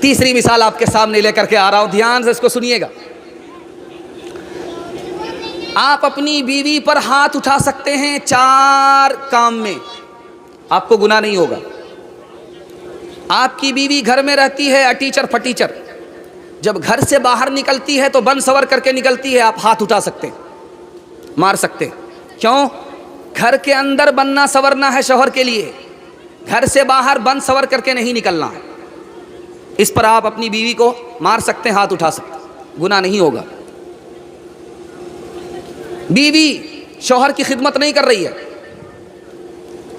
तीसरी मिसाल आपके सामने लेकर के आ रहा हूं, ध्यान से इसको सुनिएगा। आप अपनी बीवी पर हाथ उठा सकते हैं 4 काम में, आपको गुनाह नहीं होगा। आपकी बीवी घर में रहती है अटीचर फटीचर, जब घर से बाहर निकलती है तो बन सवर करके निकलती है, आप हाथ उठा सकते हैं, मार सकते हैं। क्यों? घर के अंदर बनना सवरना है शौहर के लिए, घर से बाहर बन सवर करके नहीं निकलना है। इस पर आप अपनी बीवी को मार सकते हैं, हाथ उठा सकते हैं, गुनाह नहीं होगा। बीवी शौहर की खिदमत नहीं कर रही है,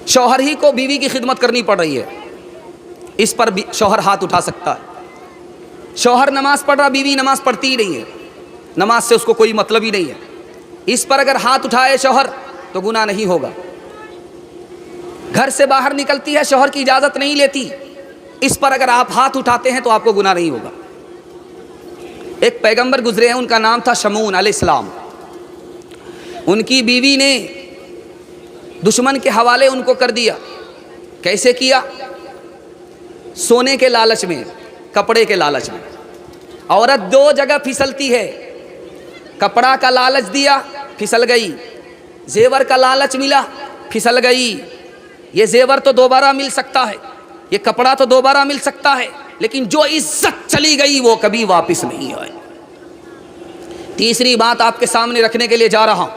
शौहर ही को बीवी की खिदमत करनी पड़ रही है, इस पर भी शौहर हाथ उठा सकता है। शौहर नमाज पढ़ रहा, बीवी नमाज पढ़ती ही नहीं है, नमाज से उसको कोई मतलब ही नहीं है, इस पर अगर हाथ उठाए शौहर तो गुनाह नहीं होगा। घर से बाहर निकलती है, शौहर की इजाज़त नहीं लेती, इस पर अगर आप हाथ उठाते हैं तो आपको गुनाह नहीं होगा। एक पैगंबर गुजरे हैं, उनका नाम था शमून अलैहिस्सलाम। उनकी बीवी ने दुश्मन के हवाले उनको कर दिया। कैसे किया? सोने के लालच में, कपड़े के लालच में। औरत 2 जगह फिसलती है, कपड़ा का लालच दिया, फिसल गई, जेवर का लालच मिला, फिसल गई। ये जेवर तो दोबारा मिल सकता है, ये कपड़ा तो दोबारा मिल सकता है, लेकिन जो इज्जत चली गई वो कभी वापस नहीं आए। तीसरी बात आपके सामने रखने के लिए जा रहा हूं।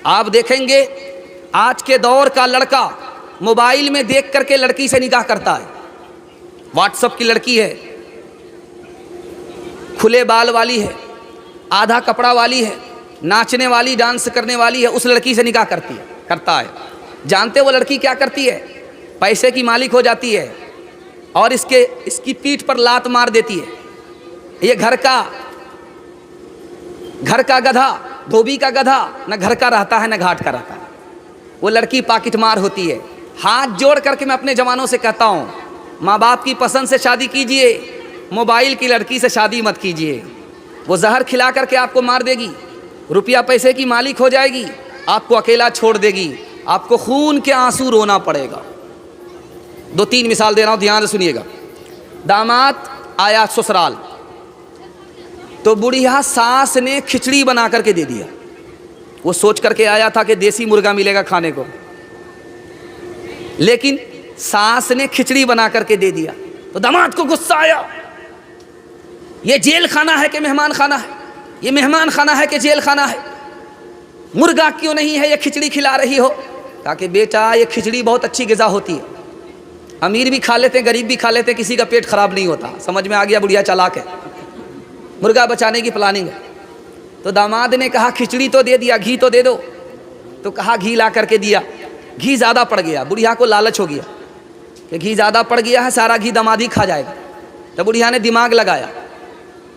आप देखेंगे आज के दौर का लड़का मोबाइल में देख करके लड़की से निकाह करता है। व्हाट्सएप की लड़की है, खुले बाल वाली है, आधा कपड़ा वाली है, नाचने वाली, डांस करने वाली है, उस लड़की से निकाह करता है। जानते वो लड़की क्या करती है? पैसे की मालिक हो जाती है और इसकी पीठ पर लात मार देती है। ये घर का गधा, धोबी का गधा, न घर का रहता है न घाट का रहता है। वो लड़की पाकिट मार होती है। हाथ जोड़ करके मैं अपने जवानों से कहता हूँ, माँ बाप की पसंद से शादी कीजिए, मोबाइल की लड़की से शादी मत कीजिए। वो जहर खिला करके आपको मार देगी, रुपया पैसे की मालिक हो जाएगी, आपको अकेला छोड़ देगी, आपको खून के आंसू रोना पड़ेगा। 2-3 मिसाल दे रहा हूँ, ध्यान से सुनिएगा। दामाद आया ससुराल, तो बुढ़िया सास ने खिचड़ी बना करके दे दिया। वो सोच करके आया था कि देसी मुर्गा मिलेगा खाने को, लेकिन सास ने खिचड़ी बना करके दे दिया तो दामाद को गुस्सा आया। ये जेल खाना है कि मेहमान खाना है? ये मेहमान खाना है कि जेल खाना है? मुर्गा क्यों नहीं है, ये खिचड़ी खिला रही हो? कहा कि बेटा ये खिचड़ी बहुत अच्छी ग़िज़ा होती है, अमीर भी खा लेते, गरीब भी खा लेते, किसी का पेट खराब नहीं होता। समझ में आ गया? बुढ़िया चालाक है, मुर्गा बचाने की प्लानिंग है। तो दामाद ने कहा खिचड़ी तो दे दिया, घी तो दे दो। तो कहा घी ला करके दिया, घी ज़्यादा पड़ गया। बुढ़िया को लालच हो गया कि घी ज़्यादा पड़ गया है, सारा घी दामाद ही खा जाएगा। तो बुढ़िया ने दिमाग लगाया,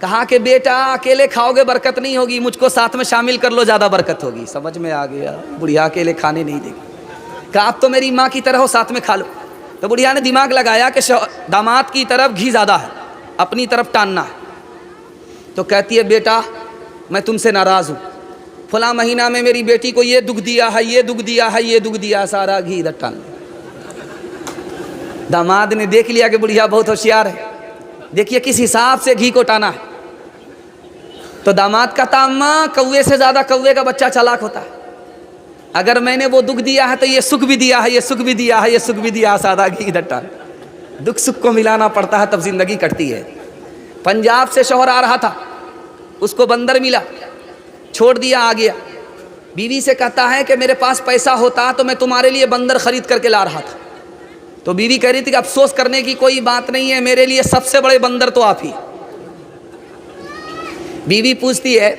कहा कि बेटा अकेले खाओगे बरकत नहीं होगी, मुझको साथ में शामिल कर लो, ज़्यादा बरकत होगी। समझ में आ गया? बुढ़िया अकेले खाने नहीं देगी। कहा आप तो मेरी माँ की तरह हो, साथ में खा लो। तो बुढ़िया ने दिमाग लगाया कि दामाद की तरफ घी ज़्यादा है, अपनी तरफ टानना है। तो कहती है बेटा मैं तुमसे नाराज़ हूँ, फला महीना में मेरी बेटी को ये दुख दिया है, ये दुख दिया है, ये दुख दिया, सारा घी इधर टान। दामाद ने देख लिया कि बुढ़िया बहुत होशियार है, देखिए किस हिसाब से घी को टाना है। तो दामाद कहता अम्मा कौवे से ज़्यादा कौवे का बच्चा चालाक होता है, अगर मैंने वो दुख दिया है तो ये सुख भी दिया है, ये सुख भी दिया है, ये सुख भी दिया है, सारा घी इधर टान। दुख सुख को मिलाना पड़ता है तब जिंदगी कटती है। पंजाब से शौहर आ रहा था, उसको बंदर मिला, छोड़ दिया, आ गया। बीवी से कहता है कि मेरे पास पैसा होता तो मैं तुम्हारे लिए बंदर खरीद करके ला रहा था। तो बीवी कह रही थी कि अफसोस करने की कोई बात नहीं है, मेरे लिए सबसे बड़े बंदर तो आप ही। बीवी पूछती है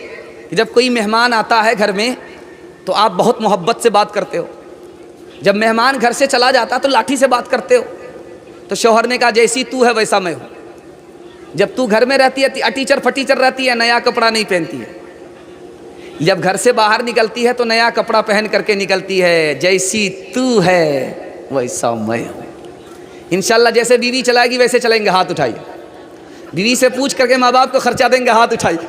कि जब कोई मेहमान आता है घर में तो आप बहुत मोहब्बत से बात करते हो, जब मेहमान घर से चला जाता तो लाठी से बात करते हो। तो शौहर ने कहा जैसी तू है वैसा मैं हूँ, जब तू घर में रहती है अटीचर फटीचर रहती है, नया कपड़ा नहीं पहनती है, जब घर से बाहर निकलती है तो नया कपड़ा पहन करके निकलती है। जैसी तू है वैसा मैं हूँ। इंशाल्लाह जैसे बीवी चलाएगी वैसे चलेंगे, हाथ उठाइए। बीवी से पूछ करके माँ बाप को खर्चा देंगे, हाथ उठाइए।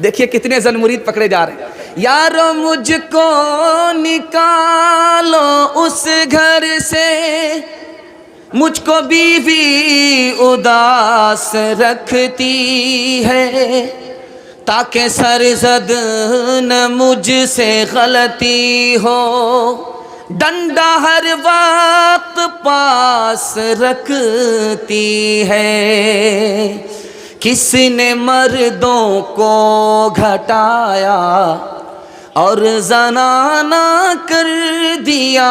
देखिए कितने जन मुरीद पकड़े जा रहे हैं। यारो मुझको निकालो उस घर से मुझको बीवी उदास रखती है, ताकि सरजद न मुझसे गलती हो। डंडा हर वक्त पास रखती है, किसने मर्दों को घटाया और जनाना कर दिया,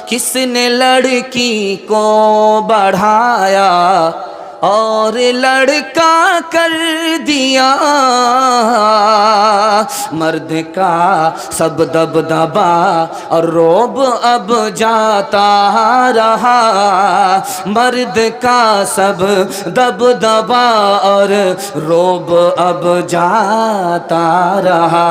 किसने लड़की को बढ़ाया और लड़का कर दिया। मर्द का सब दबदबा और रोब अब जाता रहा, मर्द का सब दबदबा और रोब अब जाता रहा,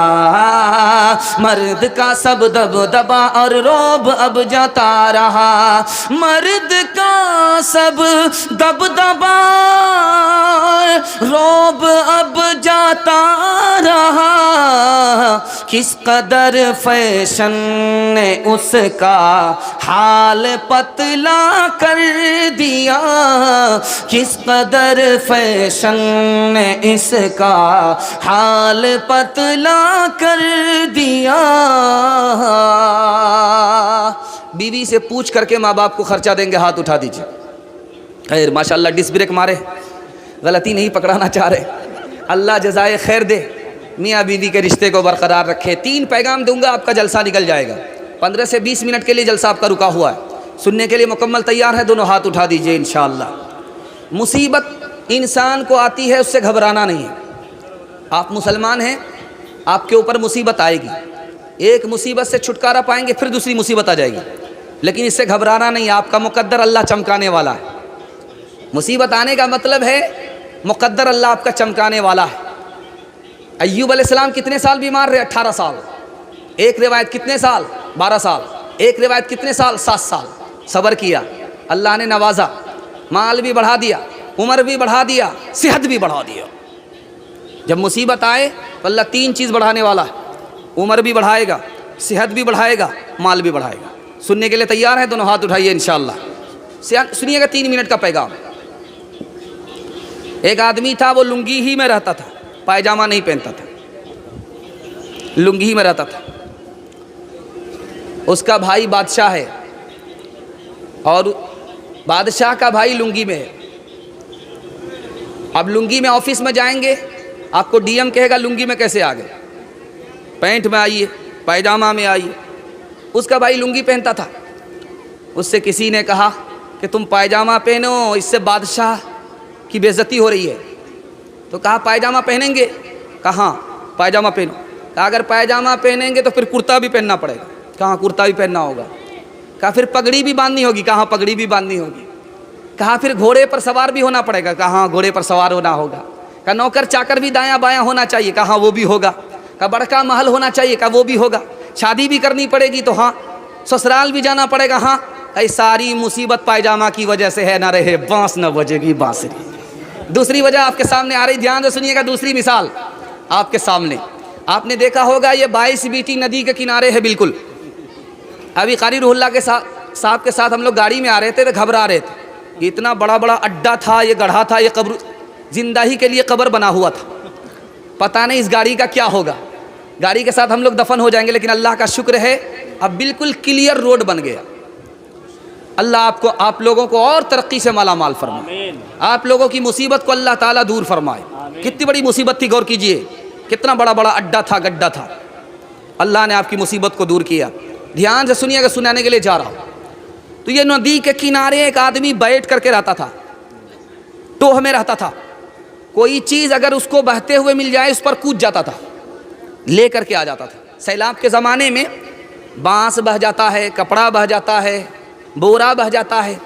मर्द का सब दबदबा और रोब अब जाता रहा, मर्द का सब दबदबा रोब अब जाता रहा। किस कदर फैशन ने उसका हाल पतला कर दिया, किस कदर फैशन ने इसका हाल पतला कर दिया। बीवी से पूछ करके माँ बाप को खर्चा देंगे, हाथ उठा दीजिए। खैर माशाल्लाह डिस्क ब्रेक मारे, गलती नहीं पकड़ाना चाह रहे। अल्लाह जज़ाए खैर दे, मियाँ बीवी के रिश्ते को बरकरार रखे। 3 पैगाम दूंगा, आपका जलसा निकल जाएगा। 15 से 20 मिनट के लिए जलसा आपका रुका हुआ है, सुनने के लिए मुकम्मल तैयार है? दोनों हाथ उठा दीजिए इंशाअल्लाह। मुसीबत इंसान को आती है, उससे घबराना नहीं है। आप मुसलमान हैं, आपके ऊपर मुसीबत आएगी, एक मुसीबत से छुटकारा पाएंगे, फिर दूसरी मुसीबत आ जाएगी, लेकिन इससे घबराना नहीं। आपका मुकद्दर अल्लाह चमकाने वाला है। मुसीबत आने का मतलब है मुकद्दर अल्लाह आपका चमकाने वाला है। अय्यूब अलैहिस्सलाम कितने साल बीमार रहे? 18 साल। एक रिवायत कितने साल? 12 साल। एक रिवायत कितने साल? 7 साल। सब्र किया, अल्लाह ने नवाजा, माल भी बढ़ा दिया, उम्र भी बढ़ा दिया, सेहत भी बढ़ा दिया। जब मुसीबत आए तो अल्लाह 3 चीज़ बढ़ाने वाला है, उम्र भी बढ़ाएगा, सेहत भी बढ़ाएगा, माल भी बढ़ाएगा। सुनने के लिए तैयार है? दोनों हाथ उठाइए इंशाअल्लाह। सुनिएगा 3 मिनट का पैगाम। एक आदमी था, वो लुंगी ही में रहता था, पायजामा नहीं पहनता था, लुंगी ही में रहता था। उसका भाई बादशाह है और बादशाह का भाई लुंगी में है। अब लुंगी में ऑफिस में जाएंगे, आपको डीएम कहेगा लुंगी में कैसे आ गए, पैंट में आइए, पायजामा में आइए। उसका भाई लुंगी पहनता था। उससे किसी ने कहा कि तुम पायजामा पहनो, इससे बादशाह की बेइज्जती हो रही है। तो कहा पायजामा पहनेंगे? कहाँ पायजामा पहनो। कहा अगर पायजामा पहनेंगे तो फिर कुर्ता भी पहनना पड़ेगा। कहाँ कुर्ता भी पहनना होगा। कहा फिर पगड़ी भी बांधनी होगी। कहाँ पगड़ी भी बांधनी होगी। कहा फिर घोड़े पर सवार भी होना पड़ेगा। कहाँ घोड़े पर सवार होना होगा। कहा नौकर चाकर भी दायां बायां होना चाहिए। कहाँ वो भी होगा। कहा बड़का महल होना चाहिए। कहा वो भी होगा। शादी भी करनी पड़ेगी तो हाँ, ससुराल भी जाना पड़ेगा। हाँ, कई सारी मुसीबत पायजामा की वजह से है, ना रहे बांस न बजेगी बांसुरी। दूसरी वजह आपके सामने आ रही, ध्यान से सुनिएगा। दूसरी मिसाल आपके सामने, आपने देखा होगा ये 22 बीटी नदी के किनारे है बिल्कुल। अभी कारी रुहुल्लाह के साहब के साथ हम लोग गाड़ी में आ रहे थे तो घबरा रहे थे। इतना बड़ा बड़ा अड्डा था, ये गढ़ा था, ये कब्र जिंदा ही के लिए कब्र बना हुआ था। पता नहीं इस गाड़ी का क्या होगा, गाड़ी के साथ हम लोग दफन हो जाएंगे। लेकिन अल्लाह का शुक्र है अब बिल्कुल क्लियर रोड बन गया। अल्लाह आपको, आप लोगों को और तरक्की से माला माल फरमाए। आप लोगों की मुसीबत को अल्लाह ताला दूर फरमाए। कितनी बड़ी मुसीबत थी, गौर कीजिए, कितना बड़ा बड़ा अड्डा था, गड्ढा था। अल्लाह ने आपकी मुसीबत को दूर किया। ध्यान से सुनिएगा, सुनाने के लिए जा रहा हूँ। तो ये नदी के किनारे एक आदमी बैठ करके रहता था, टोह में रहता था। कोई चीज़ अगर उसको बहते हुए मिल जाए उस पर कूद जाता था, ले करके आ जाता था। सैलाब के ज़माने में बांस बह जाता है, कपड़ा बह जाता है, बोरा बह जाता है,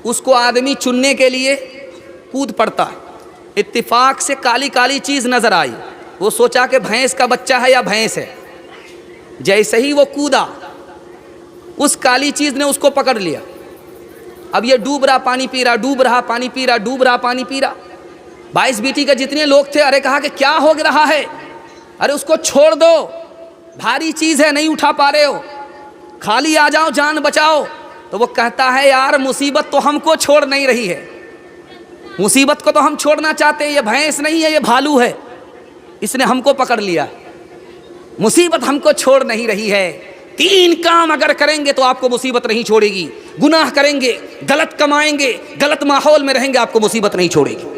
उसको आदमी चुनने के लिए कूद पड़ता है। इत्तिफाक से काली काली चीज़ नज़र आई। वो सोचा कि भैंस का बच्चा है या भैंस है। जैसे ही वो कूदा, उस काली चीज़ ने उसको पकड़ लिया। अब ये डूब रहा पानी पी रहा, डूब रहा पानी पी रहा, डूब रहा पानी पी रहा। 22 बीटी के जितने लोग थे, अरे कहा कि क्या हो रहा है, अरे उसको छोड़ दो, भारी चीज़ है, नहीं उठा पा रहे हो, खाली आ जाओ, जान बचाओ। तो वो कहता है यार मुसीबत तो हमको छोड़ नहीं रही है, मुसीबत को तो हम छोड़ना चाहते हैं, ये भैंस नहीं है ये भालू है, इसने हमको पकड़ लिया, मुसीबत हमको छोड़ नहीं रही है। 3 काम अगर करेंगे तो आपको मुसीबत नहीं छोड़ेगी, गुनाह करेंगे, गलत कमाएंगे, गलत माहौल में रहेंगे, आपको मुसीबत नहीं छोड़ेगी।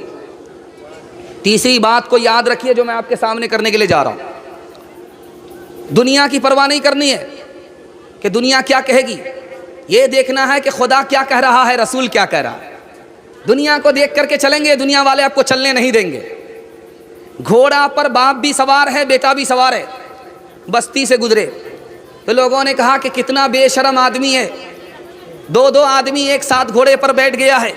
तीसरी बात को याद रखिए जो मैं आपके सामने करने के लिए जा रहा हूं। दुनिया की परवाह नहीं करनी है कि दुनिया क्या कहेगी, ये देखना है कि खुदा क्या कह रहा है, रसूल क्या कह रहा है। दुनिया को देख करके चलेंगे, दुनिया वाले आपको चलने नहीं देंगे। घोड़ा पर बाप भी सवार है, बेटा भी सवार है। बस्ती से गुजरे तो लोगों ने कहा कि कितना बेशरम आदमी है, 2-2 आदमी एक साथ घोड़े पर बैठ गया है,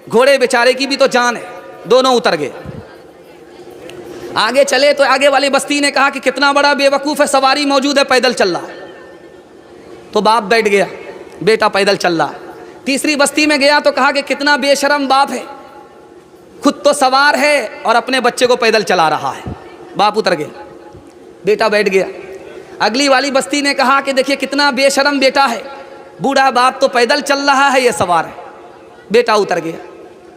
घोड़े बेचारे की भी तो जान है, दोनों उतर गए। आगे चले तो आगे वाली बस्ती ने कहा कि कितना बड़ा बेवकूफ़ है, सवारी मौजूद है, पैदल चल रहा है। तो बाप बैठ गया, बेटा पैदल चल रहा है। तीसरी बस्ती में गया तो कहा कि कितना बेशरम बाप है, खुद तो सवार है और अपने बच्चे को पैदल चला रहा है। बाप उतर गया, बेटा बैठ गया। अगली वाली बस्ती ने कहा कि देखिए कितना बेशरम बेटा है, बूढ़ा बाप तो पैदल चल रहा है, ये सवार है। बेटा उतर गया।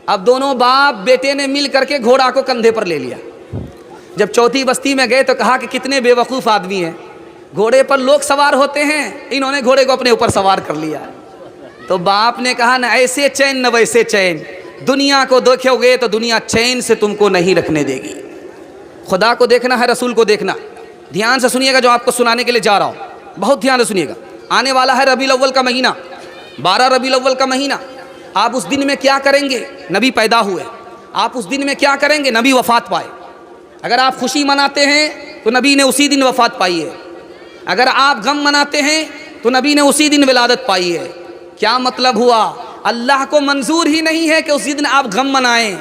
अब दोनों बाप बेटे ने मिल करके घोड़ा को कंधे पर ले लिया। जब चौथी बस्ती में गए तो कहा कि कितने बेवकूफ़ आदमी हैं, घोड़े पर लोग सवार होते हैं, इन्होंने घोड़े को अपने ऊपर सवार कर लिया। तो बाप ने कहा न ऐसे चैन न वैसे चैन, दुनिया को देखोगे तो दुनिया चैन से तुमको नहीं रखने देगी। खुदा को देखना है, रसूल को देखना। ध्यान से सुनिएगा जो आपको सुनाने के लिए जा रहा हूँ, बहुत ध्यान से सुनिएगा। आने वाला है रबीउल अव्वल का महीना, 12 रबीउल अव्वल का महीना। आप उस दिन में क्या करेंगे, नबी पैदा हुए। आप उस दिन में क्या करेंगे, नबी वफ़ात पाए। अगर आप खुशी मनाते हैं तो नबी ने उसी दिन वफ़ात पाई है। अगर आप गम मनाते हैं तो नबी ने उसी दिन विलादत पाई है। क्या मतलब हुआ, अल्लाह को मंजूर ही नहीं है कि उसी दिन आप गम मनाएं,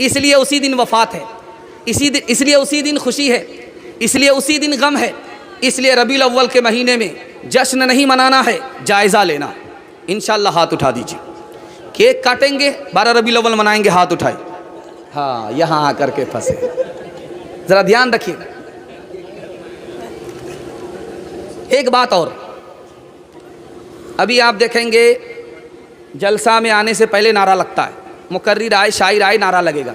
इसलिए उसी दिन वफ़ात है, इसलिए उसी दिन खुशी है, इसलिए उसी दिन गम है। इसलिए रबीउल अव्वल के महीने में जश्न नहीं मनाना है, जायज़ा लेना। इंशाअल्लाह हाथ उठा दीजिए, केक काटेंगे, 12 रबीउल अव्वल मनाएंगे, हाथ उठाए। हाँ, यहाँ आकर के फंसे, ज़रा ध्यान रखिए। एक बात और, अभी आप देखेंगे जलसा में आने से पहले नारा लगता है, मुकर्रिर आए, शायर आए, नारा लगेगा।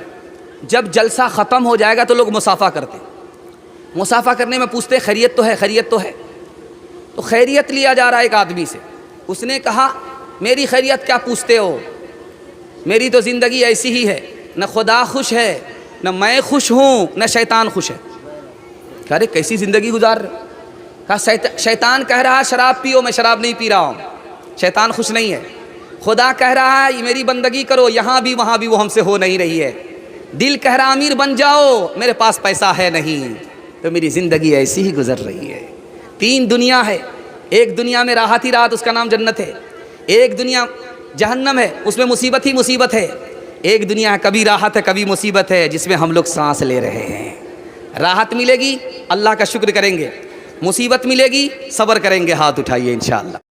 जब जलसा ख़त्म हो जाएगा तो लोग मुसाफ़ा करते। मुसाफ़ा करने में पूछते खैरियत तो है, खैरियत तो है। तो खैरियत लिया जा रहा है एक आदमी से। उसने कहा मेरी खैरियत क्या पूछते हो, मेरी तो ज़िंदगी ऐसी ही है, न खुदा खुश है, न मैं खुश हूँ, न शैतान खुश है। कह रहे कैसी ज़िंदगी गुजार रहे हो? कहा शैतान कह रहा है शराब पियो, मैं शराब नहीं पी रहा हूँ, शैतान खुश नहीं है। खुदा कह रहा है मेरी बंदगी करो, यहाँ भी वहाँ भी वो हमसे हो नहीं रही है। दिल कह रहा अमीर बन जाओ, मेरे पास पैसा है नहीं, तो मेरी ज़िंदगी ऐसी ही गुजर रही है। 3 दुनिया है, एक दुनिया में राहत ही राहत, उसका नाम जन्नत है। एक दुनिया जहन्नम है, उसमें मुसीबत ही मुसीबत है। एक दुनिया है कभी राहत है कभी मुसीबत है, जिसमें हम लोग सांस ले रहे हैं। राहत मिलेगी अल्लाह का शुक्र करेंगे, मुसीबत मिलेगी सब्र करेंगे। हाथ उठाइए इंशाअल्लाह।